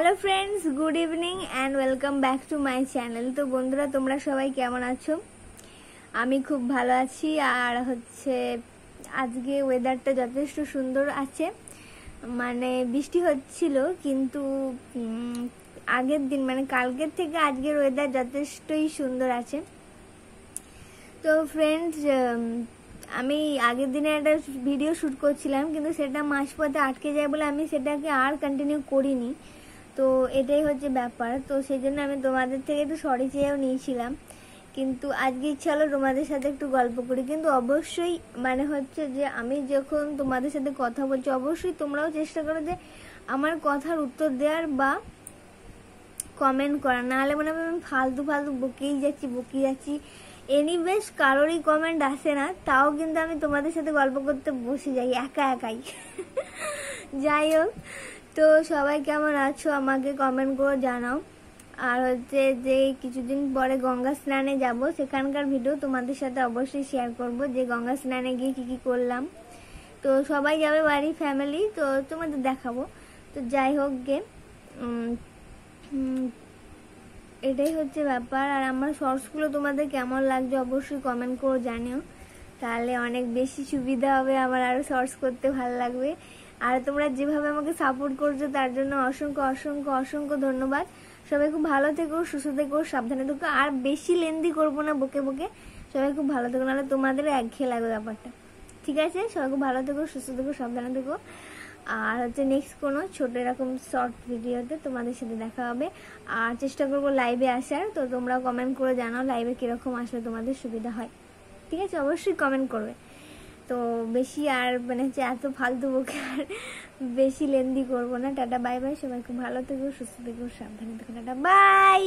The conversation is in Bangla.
Hello friends, good evening and welcome back to my channel. তো বন্ধুরা, তোমরা সবাই কেমন আছো? আমি খুব ভালো আছি। আর আজকে ওয়েদারটা যথেষ্ট সুন্দর আছে, মানে বৃষ্টি হচ্ছিল, কিন্তু আগের দিন মানে কালকের থেকে আজকের ওয়েদার যথেষ্টই সুন্দর আছে। তো ফ্রেন্ডস, আমি আগের দিনে একটা ভিডিও শ্যুট করছিলাম, কিন্তু সেটা মাঝপথে আটকে যায় বলে আমি সেটাকে আর কন্টিনিউ করিনি। তো এটাই হচ্ছে ব্যাপার। তো সেই জন্য আমি তোমাদের থেকে একটু সরি চেয়েও নিয়েছিলাম, কিন্তু আজকে ইচ্ছা হলো তোমাদের সাথে একটু গল্প করি। কিন্তু অবশ্যই মানে হচ্ছে যে আমি যখন তোমাদের সাথে কথা বলছি, অবশ্যই তোমরাও চেষ্টা করো যে আমার কথার উত্তর দেওয়ার বা কমেন্ট করা, নাহলে মনে হয় আমি ফালতু ফালতু বকেই যাচ্ছি। এনিওয়েজ কারোরই কমেন্ট আসে না, তাও কিন্তু আমি তোমাদের সাথে গল্প করতে বসে যাই একাই। যাই হোক, তো সবাই কেমন আছো আমাকে কমেন্ট করে জানাও। আর যে কিছুদিন পরে গঙ্গা স্নানে যাব, সেখানকার ভিডিও তোমাদের সাথে অবশ্যই শেয়ার করব, যে গঙ্গা স্নানে গিয়ে কি করলাম। তো সবাই যাবে বাড়ি ফ্যামিলি, তো তোমাদের দেখাবো। তো যাই হোক গে, এটাই হচ্ছে ব্যাপার। আর আমার শর্টসগুলো তোমাদের কেমন লাগছে অবশ্যই কমেন্ট করে জানিও, তাহলে অনেক বেশি সুবিধা হবে, আমার আরও শর্টস করতে ভালো লাগবে। আর তোমরা যেভাবে আমাকে সাপোর্ট করছো তার জন্য অসংখ্য অসংখ্য অসংখ্য ধন্যবাদ। সবাই খুব ভালো থেকো, সুস্থ থেকো, সাবধানে থেকো। আর বেশি লেন্দি করবো না বকে। সবাই খুব ভালো থেকো, নাহলে তোমাদের একঘেয়ে লাগবে ব্যাপারটা। ঠিক আছে? সবাই খুব ভালো থেকো, সুস্থ থেকো, সাবধানে থেকো। আর নেক্সট কোনো ছোট এরকম শর্ট ভিডিওতে তোমাদের সাথে দেখা হবে। আর চেষ্টা করবো লাইভে আসার। তো তোমরা কমেন্ট করে জানাও লাইভে কিরকম আসলে তোমাদের সুবিধা হয়। ঠিক আছে? অবশ্যই কমেন্ট করবে। তো বেশি আর মানে এত ফালতু বকে আর বেশি লেন্দি করবো না। Tata, bye bye. সবাই খুব ভালো থেকো, সুস্থ থেকো, সাবধানে থেকো। Tata, by.